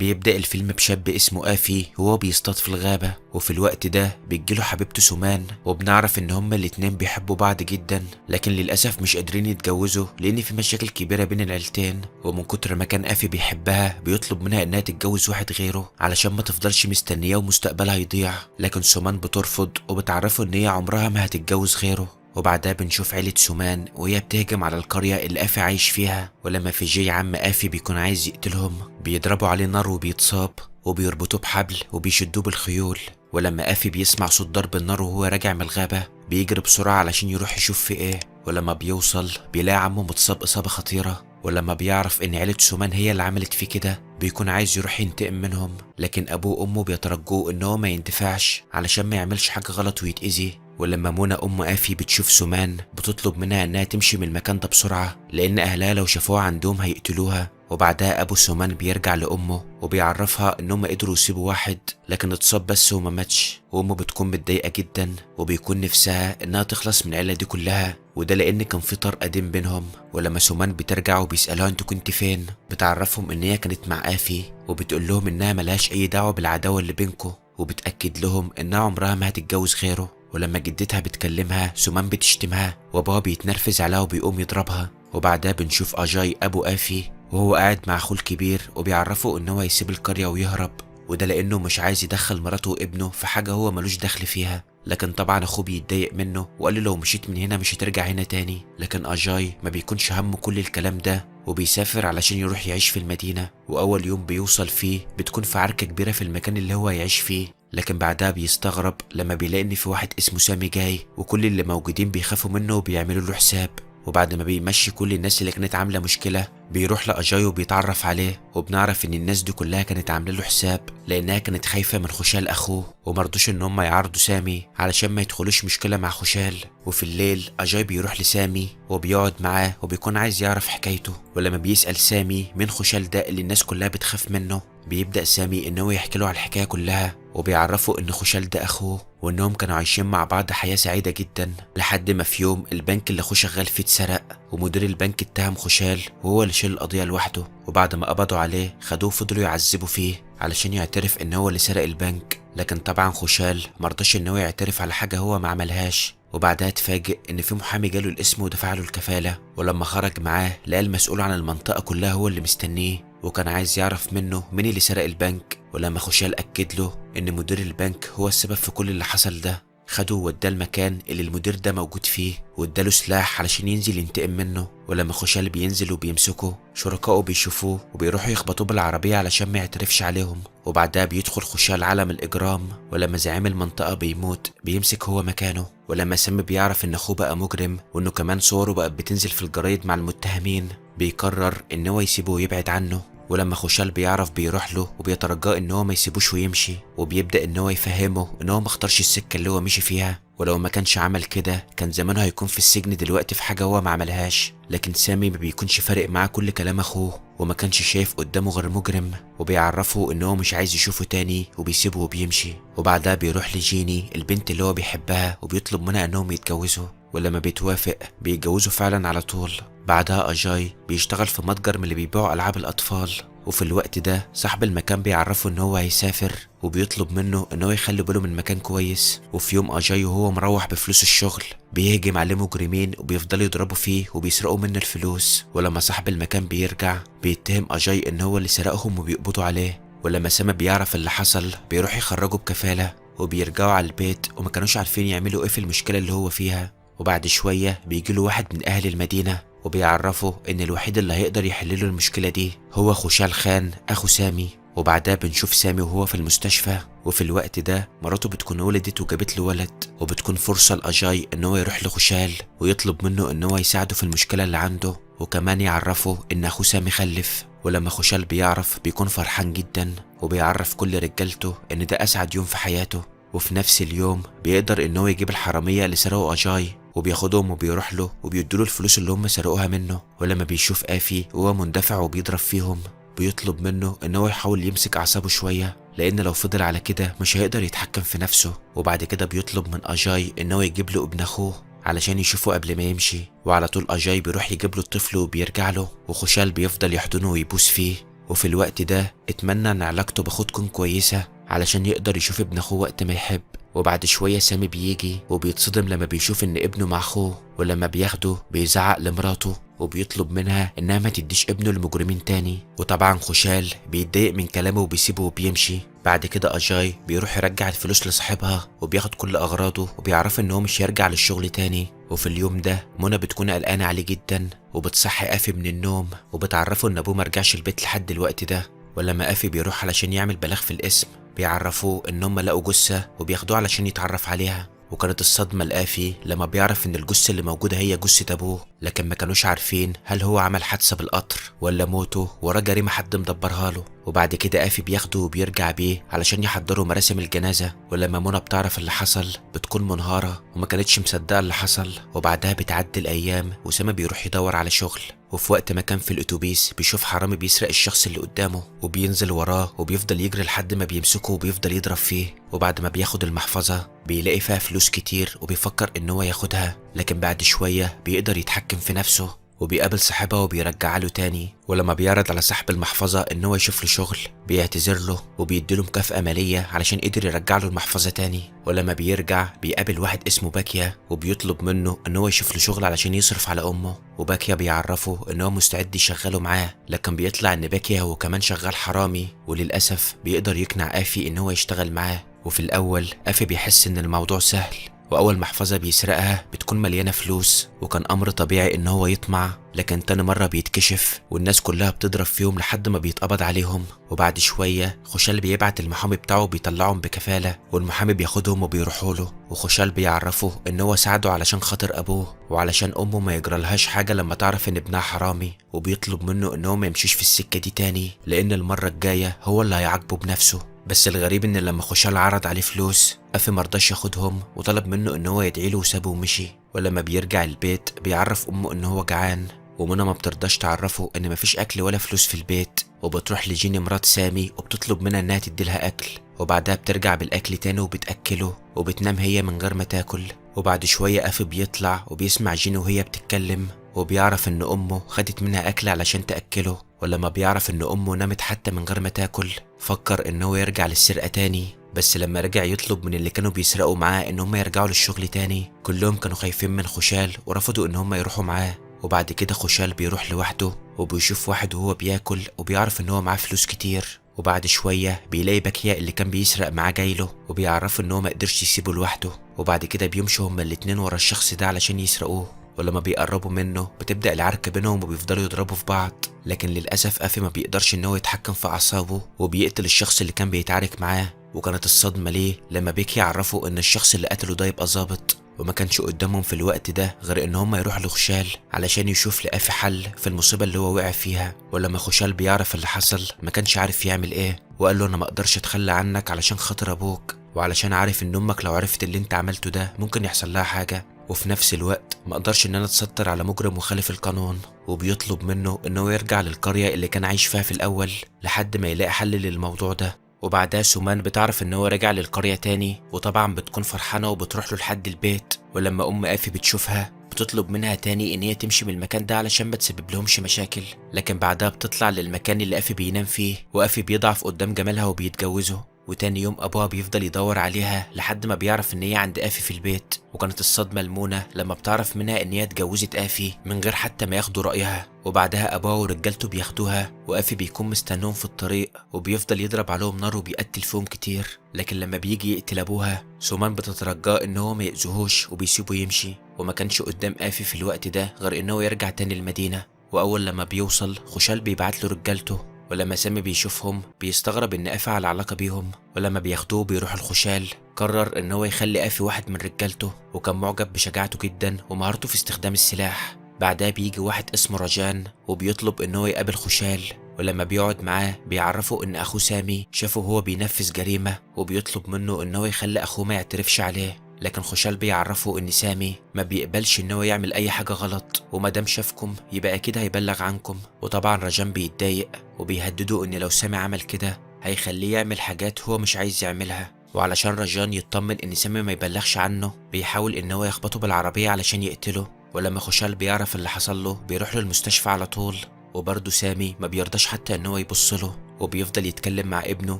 بيبدأ الفيلم بشاب اسمه آفي وهو بيصطاد في الغابة، وفي الوقت ده بتجيله حبيبته سومان، وبنعرف ان هما الاتنين بيحبوا بعض جدا، لكن للأسف مش قادرين يتجوزوا لأن في مشاكل كبيرة بين العيلتين. ومن كتر ما كان آفي بيحبها بيطلب منها انها تتجوز واحد غيره علشان ما تفضلش مستنياه ومستقبلها يضيع، لكن سومان بترفض وبتعرفه ان هي عمرها ما هتتجوز غيره. وبعدها بنشوف عيلة سومان وهي بتهجم على القرية اللي آفي عايش فيها، ولما في جي عم آفي بيكون عايز يقتلهم بيضربوا عليه نار وبيتصاب، وبيربطوه بحبل وبيشدوه بالخيول. ولما آفي بيسمع صوت ضرب النار وهو راجع من الغابة بيجري بسرعة علشان يروح يشوف في ايه، ولما بيوصل بيلاقي عمه متصاب إصابة خطيرة. ولما بيعرف ان عيلة سومان هي اللي عملت فيه كده بيكون عايز يروح ينتقم منهم، لكن ابوه وامه بيترجوه ان هو ما يندفعش علشان ما يعملش حاجة غلط ويتأذي. ولما منى ام آفي بتشوف سومان بتطلب منها انها تمشي من المكان ده بسرعة لان اهلها لو شافوها عندهم هيقتلوها. وبعدها ابو سومان بيرجع لامه وبيعرفها انهم قدروا يسيبوا واحد لكن اتصاب بس وما ماتش، وامه بتكون متضايقة جدا وبيكون نفسها انها تخلص من العيلة دي كلها، وده لان كان في طار قديم بينهم. ولما سومان بترجع وبيسألوها انتوا كنت فين بتعرفهم ان هي كانت مع آفي، وبتقول لهم انها ملهاش اي دعوة بالعداوة اللي بينكم، وبتأكد لهم انها عمرها ما هتتجوز غيره. ولما جدتها بتكلمها سومان بتشتمها وابوها بيتنرفز عليها وبيقوم يضربها. وبعدها بنشوف أجاي ابو آفي وهو قاعد مع اخوه الكبير وبيعرفه ان هو يسيب القرية ويهرب، وده لانه مش عايز يدخل مراته وابنه في حاجة هو ملوش دخل فيها. لكن طبعا اخوه بيتضايق منه وقال له لو مشيت من هنا مش هترجع هنا تاني، لكن أجاي ما بيكونش همه كل الكلام ده وبيسافر علشان يروح يعيش في المدينة. واول يوم بيوصل فيه بتكون في عركة كبيرة في المكان اللي هو يعيش فيه، لكن بعدها بيستغرب لما بيلاقي ان في واحد اسمه سامي جاي وكل اللي موجودين بيخافوا منه وبيعملوا له حساب. وبعد ما بيمشي كل الناس اللي كانت عامله مشكله بيروح لأجاي وبيتعرف عليه، وبنعرف ان الناس دي كلها كانت عامله له حساب لانها كانت خايفه من خوشال اخوه ومرضوش ان هم يعارضوا سامي علشان ما يدخلوش مشكله مع خوشال. وفي الليل أجاي بيروح لسامي وبيقعد معاه وبيكون عايز يعرف حكايته، ولما بيسأل سامي مين خوشال ده اللي الناس كلها بتخاف منه بيبدأ سامي ان هو يحكي له على الحكايه كلها، وبيعرفه ان خوشال ده اخوه وانهم كانوا عايشين مع بعض حياه سعيده جدا، لحد ما في يوم البنك اللي اخوه شغال فيه اتسرق ومدير البنك اتهم خوشال وهو اللي شال القضيه لوحده. وبعد ما قبضوا عليه خدوه فضلوا يعذبوا فيه علشان يعترف ان هو اللي سرق البنك، لكن طبعا خوشال مرضاش ان هو يعترف على حاجه هو ما عملهاش. وبعدها اتفاجئ ان في محامي جاله الاسم ودفع له الكفاله، ولما خرج معاه لقى المسؤول عن المنطقه كلها هو اللي مستنيه وكان عايز يعرف منه مين اللي سرق البنك. ولما خوشال اكد له ان مدير البنك هو السبب في كل اللي حصل ده خده ووداه المكان اللي المدير ده موجود فيه واداله سلاح علشان ينزل ينتقم منه. ولما خوشال بينزل وبيمسكه شركائه بيشوفوه وبيروحوا يخبطوه بالعربيه علشان ما يعترفش عليهم، وبعدها بيدخل خوشال عالم الاجرام. ولما زعيم المنطقه بيموت بيمسك هو مكانه. ولما سامي بيعرف ان اخوه بقى مجرم وانه كمان صوره بقت بتنزل في الجرايد مع المتهمين بيقرر ان هو يسيبه ويبعد عنه. ولما خوشال بيعرف بيروح له وبيترجاه ان هو ما يسيبوش ويمشي، وبيبدأ ان هو يفهمه ان هو ما اختارش السكة اللي هو مشي فيها، ولو ما كانش عمل كده كان زمانه هيكون في السجن دلوقتي في حاجة هو ما عملهاش. لكن سامي ما بيكونش فارق معاه كل كلام اخوه وما كانش شايف قدامه غير مجرم، وبيعرفه ان هو مش عايز يشوفه تاني وبيسيبه وبيمشي. وبعدها بيروح لجيني البنت اللي هو بيحبها وبيطلب منها انهم يتجوزوا، ولما بيتوافق بيتجوزوا فعلا على طول. بعدها أجاي بيشتغل في متجر من اللي بيبيعوا ألعاب الأطفال، وفي الوقت ده صاحب المكان بيعرفه ان هو هيسافر وبيطلب منه ان هو يخلي باله من مكان كويس. وفي يوم أجاي وهو مروح بفلوس الشغل بيهجم عليه مجرمين وبيفضلوا يضربوا فيه وبيسرقوا منه الفلوس، ولما صاحب المكان بيرجع بيتهم أجاي ان هو اللي سرقهم وبيقبضوا عليه. ولما سما بيعرف اللي حصل بيروح يخرجوا بكفالة وبيرجعوا على البيت وما كانوش عارفين يعملوا ايه في المشكلة اللي هو فيها. وبعد شوية بيجيله واحد من أهل المدينة وبيعرفه ان الوحيد اللي هيقدر يحلله المشكلة دي هو خوشال خان اخو سامي. وبعدها بنشوف سامي وهو في المستشفى، وفي الوقت ده مراته بتكون ولدت وجابت له ولد، وبتكون فرصة لأجاي ان هو يروح لخوشال ويطلب منه ان هو يساعده في المشكلة اللي عنده وكمان يعرفه ان اخوه سامي خلف. ولما خوشال بيعرف بيكون فرحان جدا وبيعرف كل رجالته ان ده اسعد يوم في حياته. وفي نفس اليوم بيقدر ان هو يجيب الحرامية اللي سرقوا أجاي وبياخدهم وبيروح له وبيدوله الفلوس اللي هم سرقوها منه. ولما بيشوف آفي وهو مندفع وبيضرب فيهم بيطلب منه ان هو يحاول يمسك اعصابه شوية لان لو فضل على كده مش هيقدر يتحكم في نفسه. وبعد كده بيطلب من أجاي ان هو يجيب له ابن اخوه علشان يشوفه قبل ما يمشي، وعلى طول أجاي بيروح يجيب له الطفل وبيرجع له وخوشال بيفضل يحضنه ويبوس فيه. وفي الوقت ده اتمنى ان علاقته باخوه تكون كويسة علشان يقدر يشوف ابن اخوه وقت ما يحب. وبعد شوية سامي بيجي وبيتصدم لما بيشوف ان ابنه مع اخوه، ولما بياخده بيزعق لمراته وبيطلب منها انها ما تديش ابنه لمجرمين تاني. وطبعا خوشال بيتضايق من كلامه وبيسيبه وبيمشي. بعد كده اجاي بيروح يرجع الفلوس لصاحبها وبياخد كل اغراضه وبيعرف ان هو مش هيرجع للشغل تاني. وفي اليوم ده منى بتكون قلقانة عليه جدا وبتصحي افي من النوم وبتعرفه ان ابوه مرجعش البيت لحد الوقت ده. ولما افي بيروح علشان يعمل بلاغ في القسم بيعرفوه ان هم لقوا جثة وبياخدوه علشان يتعرف عليها. وكانت الصدمة لآفي لما بيعرف ان الجثة اللي موجودة هي جثة ابوه، لكن ما كانوش عارفين هل هو عمل حادثة بالقطر ولا موته وراه جريمة حد مدبرها له. وبعد كده آفي بياخده وبيرجع بيه علشان يحضروا مراسم الجنازة. ولما منى بتعرف اللي حصل بتكون منهارة وما كانتش مصدقة اللي حصل. وبعدها بتعدي الأيام وسامي بيروح يدور على شغل، وفي وقت ما كان في الأتوبيس بيشوف حرامي بيسرق الشخص اللي قدامه وبينزل وراه وبيفضل يجري لحد ما بيمسكه وبيفضل يضرب فيه. وبعد ما بياخد المحفظة بيلاقي فيها فلوس كتير وبيفكر ان هو ياخدها، لكن بعد شوية بيقدر يتحكم في نفسه وبيقابل صاحبها وبيرجع له تاني. ولما بيعرض على صاحب المحفظة ان هو يشوف له شغل بيعتذر له وبيديله مكافأة مالية علشان قدر يرجع له المحفظة تاني. ولما بيرجع بيقابل واحد اسمه باكيا وبيطلب منه ان هو يشوف له شغل علشان يصرف على امه. وباكيا بيعرفه ان هو مستعد يشغله معاه، لكن بيطلع ان باكيا هو كمان شغال حرامي. وللأسف بيقدر يقنع آفي ان هو يشتغل معاه. وفي الاول آفي بيحس ان الموضوع سهل، واول محفظة بيسرقها بتكون مليانة فلوس وكان امر طبيعي ان هو يطمع. لكن تاني مرة بيتكشف والناس كلها بتضرب فيهم لحد ما بيتقبض عليهم. وبعد شوية خوشال بيبعت المحامي بتاعه بيطلعهم بكفالة، والمحامي بياخدهم وبيروحوا له. وخوشال بيعرفه ان هو ساعده علشان خاطر ابوه وعلشان امه ما يجرالهاش حاجة لما تعرف ان ابنها حرامي. وبيطلب منه ان هو ما يمشيش في السكة دي تاني لان المرة الجاية هو اللي هيعاقبه بنفسه. بس الغريب ان لما خوشال عرض عليه فلوس آفي مرضاش ياخدهم وطلب منه ان هو يدعيله وسابه ومشي. ولما بيرجع البيت بيعرف امه ان هو جعان، ومنى ما بترضاش تعرفه ان مفيش اكل ولا فلوس في البيت. وبتروح لجيني مرات سامي وبتطلب منها انها تديلها اكل، وبعدها بترجع بالاكل تاني وبتاكله وبتنام هي من غير ما تاكل. وبعد شوية آفي بيطلع وبيسمع جيني وهي بتتكلم وبيعرف ان امه خدت منها اكل علشان تاكله. ولما بيعرف ان امه نامت حتى من غير ما تاكل فكر ان هو يرجع للسرقة تاني. بس لما رجع يطلب من اللي كانوا بيسرقوا معاه ان هم يرجعوا للشغل تاني كلهم كانوا خايفين من خوشال ورفضوا ان هم يروحوا معاه. وبعد كده خوشال بيروح لوحده وبيشوف واحد وهو بياكل وبيعرف ان هو معاه فلوس كتير. وبعد شوية بيلاقي باكيا اللي كان بيسرق معاه جايله وبيعرف ان هو ما قدرش يسيبه لوحده. وبعد كده بيمشوا هما الاتنين ورا الشخص ده علشان يسرقوه. ولما بيقربوا منه بتبدأ العركة بينهم وبيفضلوا يضربوا في بعض، لكن للأسف آفي ما بيقدرش ان هو يتحكم في أعصابه وبيقتل الشخص اللي كان بيتعارك معاه. وكانت الصدمة ليه لما بيكي يعرفوا ان الشخص اللي قتله ده يبقى ظابط، وما كانش قدامهم في الوقت ده غير ان هم يروحوا لخوشال علشان يشوف لآفي حل في المصيبة اللي هو وقع فيها. ولما خوشال بيعرف اللي حصل ما كانش عارف يعمل ايه، وقال له انا ما اقدرش اتخلى عنك علشان خاطر ابوك، وعلشان عارف ان امك لو عرفت اللي انت عملته ده ممكن يحصل لها حاجة، وفي نفس الوقت ما اقدرش ان انا اتستر على مجرم وخالف القانون. وبيطلب منه ان هو يرجع للقرية اللي كان عايش فيها في الاول لحد ما يلاقي حل للموضوع ده. وبعدها سومان بتعرف ان هو رجع للقرية تاني وطبعا بتكون فرحانة وبتروح له لحد البيت. ولما ام آفي بتشوفها بتطلب منها تاني ان هي تمشي من المكان ده علشان ما تسبب لهمش مشاكل، لكن بعدها بتطلع للمكان اللي آفي بينام فيه وآفي بيضعف قدام جمالها وبيتجوزوا. وتاني يوم ابوها بيفضل يدور عليها لحد ما بيعرف ان هي عند آفي في البيت. وكانت الصدمة لمنى لما بتعرف منها ان هي اتجوزت آفي من غير حتى ما ياخدوا رأيها. وبعدها ابوها ورجالته بياخدوها وآفي بيكون مستنوهم في الطريق وبيفضل يضرب عليهم نار وبيقتل فيهم كتير، لكن لما بيجي يقتل ابوها سومان بتترجاه ان هو ما يأذوهوش وبيسيبه يمشي. وما كانش قدام آفي في الوقت ده غير ان هو يرجع تاني المدينة. واول لما بيوصل خوشال بيبعت له رجالته، ولما سامي بيشوفهم بيستغرب ان آفي على علاقة بيهم. ولما بياخدوه بيروح الخوشال قرر ان هو يخلي آفي واحد من رجالته، وكان معجب بشجاعته جدا ومهارته في استخدام السلاح. بعدها بيجي واحد اسمه رجان وبيطلب ان هو يقابل خوشال، ولما بيقعد معاه بيعرفه ان اخوه سامي شافه هو بينفذ جريمة وبيطلب منه ان هو يخلي اخوه ما يعترفش عليه. لكن خوشال بيعرفه ان سامي ما بيقبلش ان هو يعمل اي حاجة غلط، ومادام شافكم يبقى اكيد هيبلغ عنكم. وطبعا رجان بيتضايق وبيهدده ان لو سامي عمل كده هيخليه يعمل حاجات هو مش عايز يعملها. وعلشان رجان يطمن ان سامي ما يبلغش عنه بيحاول ان هو يخبطه بالعربية علشان يقتله. ولما خوشال بيعرف اللي حصل له بيروح له المستشفى على طول، وبرضه سامي ما بيرضاش حتى ان هو يبص له، وبيفضل يتكلم مع ابنه،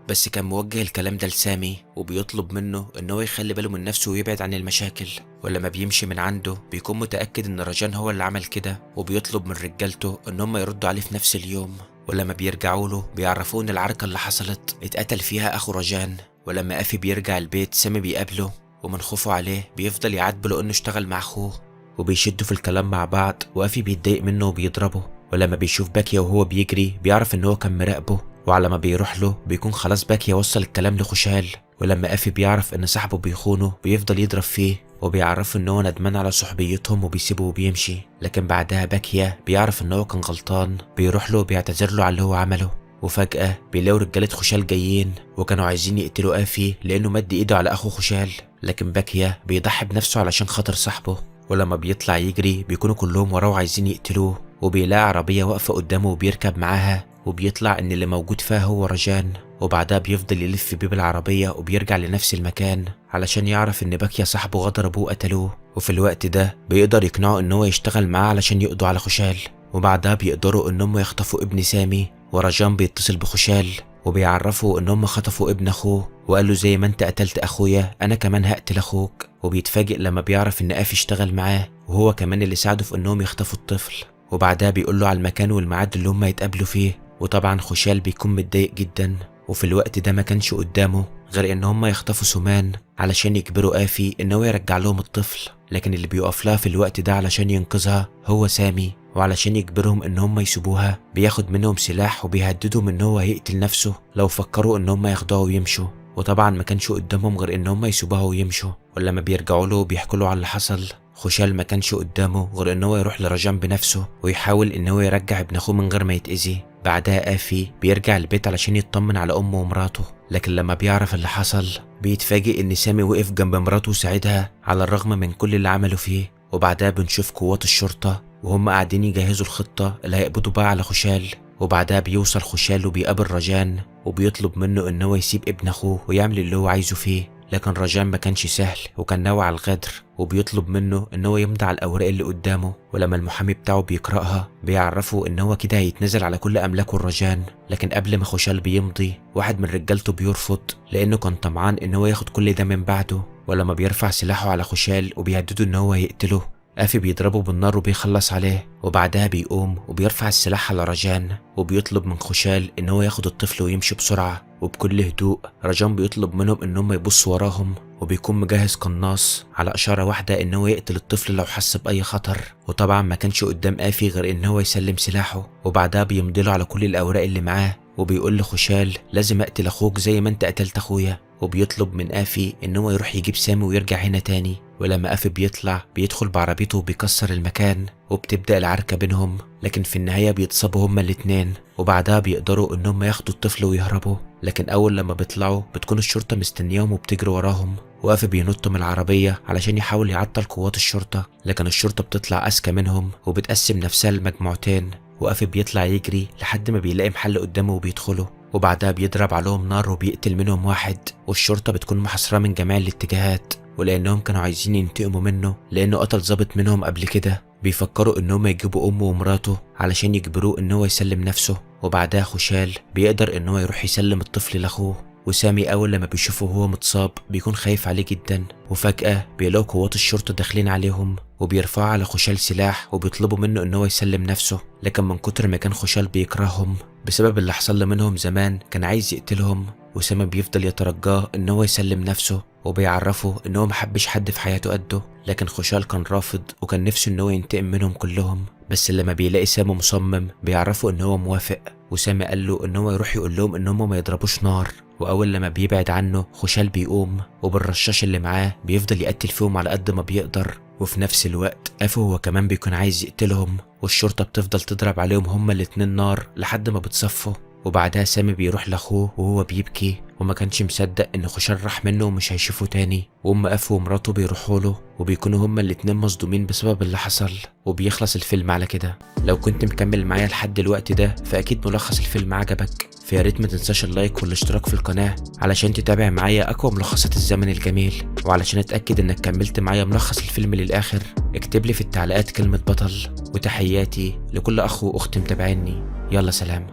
بس كان موجه الكلام ده لسامي وبيطلب منه ان هو يخلي باله من نفسه ويبعد عن المشاكل. ولما بيمشي من عنده بيكون متأكد ان رجان هو اللي عمل كده، وبيطلب من رجالته ان هم يردوا عليه في نفس اليوم. ولما بيرجعوا له بيعرفوه ان العركة اللي حصلت اتقتل فيها اخو رجان. ولما افي بيرجع البيت سامي بيقابله، ومن خوفه عليه بيفضل يعاتبه لانه اشتغل مع اخوه، وبيشدوا في الكلام مع بعض، وافي بيتضايق منه وبيضربه. ولما بيشوف باكيا وهو بيجري بيعرف ان هو كان مراقبه، وعلى ما بيروح له بيكون خلاص باكيا وصل الكلام لخشال. ولما افي بيعرف ان صاحبه بيخونه بيفضل يضرب فيه، وبيعرفه ان هو ندمان على صحبيتهم وبيسيبه وبيمشي. لكن بعدها باكيا بيعرف ان هو كان غلطان، بيروح له وبيعتذر له على اللي هو عمله. وفجأة بيلاقوا رجالة خشال جايين وكانوا عايزين يقتلوا افي لانه مد ايده على اخو خشال، لكن باكيا بيضحي بنفسه علشان خاطر صاحبه. ولما بيطلع يجري بيكونوا كلهم وراه عايزين يقتلوه، وبيلاقي عربية واقفة قدامه وبيركب معاها، وبيطلع ان اللي موجود فيها هو رجان. وبعدها بيفضل يلف بيه بالعربية وبيرجع لنفس المكان علشان يعرف ان باكيا صاحبه غدر ابوه قتلوه. وفي الوقت ده بيقدر يقنعه ان هو يشتغل معاه علشان يقضوا على خشال. وبعدها بيقدروا ان هم يخطفوا ابن سامي، ورجان بيتصل بخشال وبيعرفوا ان هم خطفوا ابن اخوه، وقال له زي ما انت قتلت اخويا انا كمان هقتل اخوك. وبيتفاجئ لما بيعرف ان افي اشتغل معاه وهو كمان اللي ساعده في انهم يخطفوا الطفل. وبعدها بيقول له على المكان والميعاد اللي هم يتقابلوا فيه، وطبعا خشال بيكون متضايق جدا. وفي الوقت ده ما كانش قدامه غير ان هم يخطفوا سومان علشان يجبروا افي ان هو يرجع لهم الطفل، لكن اللي بيقف لها في الوقت ده علشان ينقذها هو سامي. وعلشان يجبرهم ان هم يسيبوها بياخد منهم سلاح وبيهددهم ان هو هيقتل نفسه لو فكروا ان هم ياخدوها ويمشوا. وطبعا ما كانش قدامهم غير ان هم يسيبوها ويمشوا. ولما بيرجعوا له بيحكوا له على اللي حصل، خشال ما كانش قدامه غير ان هو يروح لرجان بنفسه ويحاول ان هو يرجع ابن اخوه من غير ما يتأذي. بعدها افي بيرجع البيت علشان يطمن على امه ومراته، لكن لما بيعرف اللي حصل بيتفاجئ ان سامي وقف جنب مراته وساعدها على الرغم من كل اللي عمله فيه. وبعدها بنشوف قوات الشرطة وهم قاعدين يجهزوا الخطة اللي هيقبضوا بقى على خشال. وبعدها بيوصل خشال وبيقابل رجان وبيطلب منه ان هو يسيب ابن اخوه ويعمل اللي هو عايزه فيه، لكن رجان ما كانش سهل وكان ناوي على الغدر، وبيطلب منه ان هو يمضي على الاوراق اللي قدامه. ولما المحامي بتاعه بيقراها بيعرفه ان هو كده هيتنازل على كل املاكه الرجان. لكن قبل ما خشال بيمضي واحد من رجالته بيرفض لانه كان طمعان ان هو ياخد كل ده من بعده. ولما بيرفع سلاحه على خشال وبيهدده ان هو هيقتله، افي بيضربه بالنار وبيخلص عليه. وبعدها بيقوم وبيرفع السلاح على رجان وبيطلب من خشال ان هو ياخد الطفل ويمشي بسرعة. وبكل هدوء رجان بيطلب منهم ان هم يبصوا وراهم، وبيكون مجهز قناص على اشارة واحدة ان هو يقتل الطفل لو حس باي خطر. وطبعا ما كانش قدام افي غير ان هو يسلم سلاحه. وبعدها بيمضي له على كل الاوراق اللي معاه، وبيقول لخشال لازم اقتل اخوك زي ما انت قتلت اخويا. وبيطلب من افي ان هو يروح يجيب سامي ويرجع هنا تاني. ولما افي بيطلع بيدخل بعربيته وبيكسر المكان، وبتبدأ العركة بينهم، لكن في النهاية بيتصابوا هما الاتنين. وبعدها بيقدروا ان هم ياخدوا الطفل ويهربوا، لكن اول لما بيطلعوا بتكون الشرطة مستنياهم وبتجري وراهم. وافي بينط من العربية علشان يحاول يعطل قوات الشرطة، لكن الشرطة بتطلع اذكى منهم وبتقسم نفسها لمجموعتين. وافي بيطلع يجري لحد ما بيلاقي محل قدامه وبيدخله، وبعدها بيضرب عليهم نار وبيقتل منهم واحد. والشرطة بتكون محاصرة من جميع الاتجاهات، ولانهم كانوا عايزين ينتقموا منه لانه قتل ضابط منهم قبل كده، بيفكروا انهم يجيبوا امه ومراته علشان يجبروه ان هو يسلم نفسه. وبعدها خشال بيقدر ان هو يروح يسلم الطفل لاخوه. وسامي اول لما بيشوفه وهو متصاب بيكون خايف عليه جدا. وفجأة بيلاقوا قوات الشرطة داخلين عليهم وبيرفعوا على خشال سلاح وبيطلبوا منه ان هو يسلم نفسه، لكن من كتر ما كان خشال بيكرههم بسبب اللي حصل له منهم زمان كان عايز يقتلهم. وسامي بيفضل يترجاه ان هو يسلم نفسه وبيعرفه ان هو محبش حد في حياته قده، لكن خشال كان رافض وكان نفسه ان هو ينتقم منهم كلهم. بس لما بيلاقي سامي مصمم بيعرفه ان هو موافق، وسامي قال له ان هو يروح يقول لهم ان هم ما يضربوش نار. واول لما بيبعد عنه خشال بيقوم وبالرشاش اللي معاه بيفضل يقتل فيهم على قد ما بيقدر. وفي نفس الوقت افو هو كمان بيكون عايز يقتلهم، والشرطة بتفضل تضرب عليهم هما الاتنين نار لحد ما بتصفوا. وبعدها سامي بيروح لاخوه وهو بيبكي وما كانش مصدق ان خشال راح منه ومش هيشوفه تاني. وام افو ومراته بيروحوا له وبيكونوا هما الاتنين مصدومين بسبب اللي حصل، وبيخلص الفيلم على كده. لو كنت مكمل معايا لحد الوقت ده فاكيد ملخص الفيلم عجبك، فيا ريت ما تنساش اللايك والاشتراك في القناة علشان تتابع معايا اقوى ملخصات الزمن الجميل. وعلشان اتاكد انك كملت معايا ملخص الفيلم للاخر اكتب لي في التعليقات كلمة بطل، وتحياتي لكل أخ وأخت متابعيني. يلا سلام.